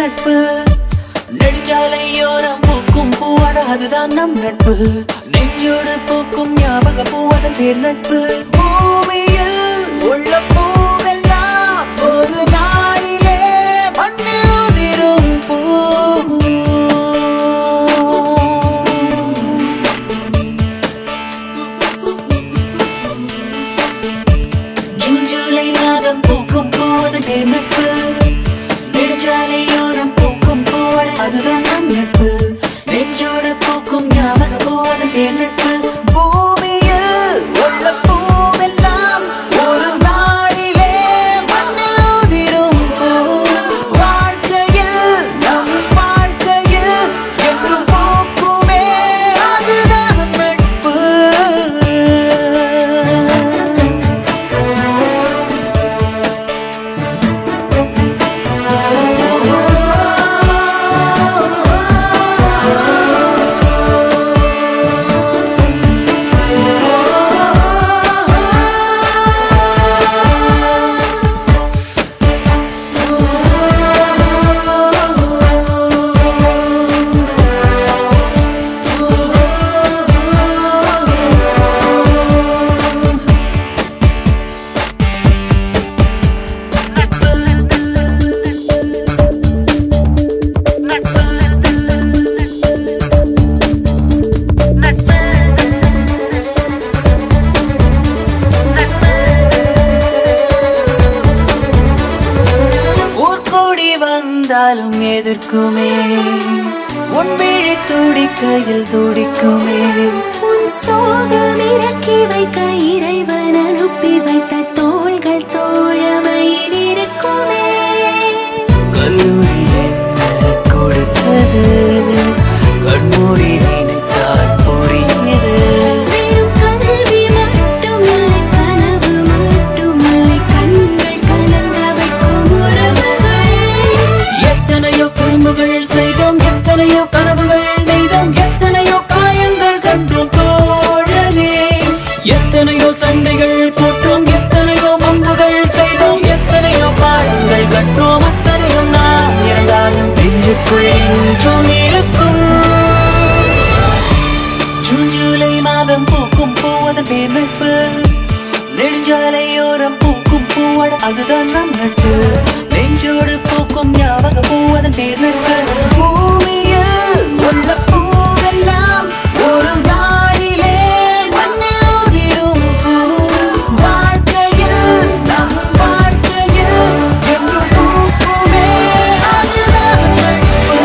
நட்பு. நெடுஞ்சாலையோரம் பூக்கும் பூவட அதுதான் நம் நட்பு. நெஞ்சோடு பூக்கும் ஞாபக பூவதன் பேர் நட்பு. பூமியில் உள்ள பூவெல்லாம் ஒரு நாளிலே மண்ணில் உதிரும் பூ. ஜூன் ஜூலை மாதம் பூக்கும் பூவதன் பேர் நட்பு. நெடுஞ்சாலையோரம் பூக்கும் பூவட அதுதான் நம் நட்பு. நெஞ்சோடு பூக்கும் ஞாபக பூவதன் பேர் நட்பு. பூமியில் உள்ள பூவெல்லாம் ஒரு நாளிலே மண்ணில் உதிரும் பூ. வாழ்க்கையில் நம் வாழ்க்கையில் என்றும் பூக்குமே அதுதான் நட்பு. வந்தாலும் எதிர்க்குமே உன் விழி துடிக்கையில் துடிக்குமே. உன் சோகம் இறக்கி வைக்க இறைவன் அனுப்பி வைத்த தோள்கள் தோழமையில் இருக்குமே. கல்லூரி என்ன கொடுத்தது கண்மூடி நினைத்தால் புரியுது. வெறும் கல்வி மட்டுமில்லை கனவு மட்டுமில்லை கண்கள் கலங்க வைக்கும் உறவுகள். எத்தனையோ குறும்புகள் செய்தோம் எத்தனையோ கனவுகள் நெய்தோம் எத்தனையோ காயங்கள் கண்டோம் தோழனே. எத்தனையோ சண்டைகள் போட்டோம் எத்தனையோ பம்புகள் செய்தோம் எத்தனையோ பாடங்கள் கண்டோம். அத்தனையும் நாம் இருந்தாலும் நெஞ்சுக்குள் என்றும் இருக்கும். ஜூன் ஜூலை மாதம் பூக்கும் பூவதன் பேர் நட்பு. நெடுஞ்சாலையோரம் பூக்கும் பூவட அதுதான் நம் நட்பு. நெஞ்சோடு பூக்கும் ஞாபக பூவதன் பேர் நட்பு. பூமியில் உள்ள பூவெல்லாம் ஒரு நாளிலே மண்ணில் உதிரும் பூ. வாழ்க்கையில் நம் வாழ்க்கையில் என்றும் பூக்குமே அதுதான் நட்பு.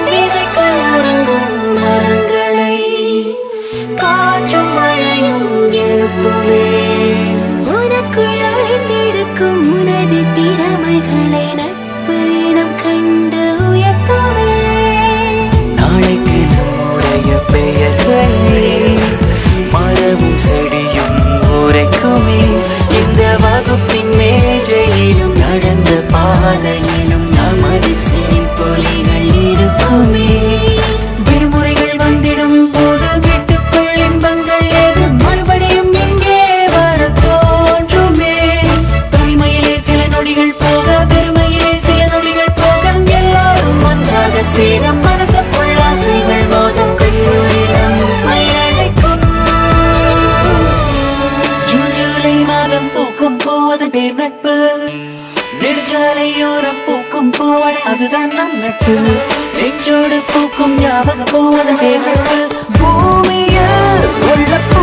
விதைகள் உறங்கும் மரங்களை காற்றும் மழையும் எழுப்புமே. உனக்குள் ஒளிந்திருக்கும் உனது திறமைகளை நட்பு இனம் கண்டு உயர்த்துமே. நாளைக்கு நம்முடைய பெயர்களை மரமும் செடியும் உரைக்குமே. இந்த வகுப்பின் மேஜையிலும் நடந்த பாதையிலும் நமது சிரிப்பொலிகள் இருக்குமே. விடுமுறைகள் வந்திடும் போது வீட்டுக்குள் இன்பங்கள் ஏது மறுபடியும் இங்கே வர தோன்றுமே. தனிமையிலே சில நொடிகள் போக பெருமையிலே சில நொடிகள் போக எல்லாரும் ஒன்றாக சேர மனசுக்குள் ஆசைகள் மோதும் கல்லூரி நம்மை அழைக்கும். ஜூன் ஜூலை மாதம் பூக்கும் பூவதன் பேர் நட்பு. நெடுஞ்சாலையோரம் பூக்கும் பூவட அதுதான் நம் நட்பு. நெஞ்சோடு பூக்கும் ஞாபக பூவதன் பேர் நட்பு. பூமியில் உள்ள பூ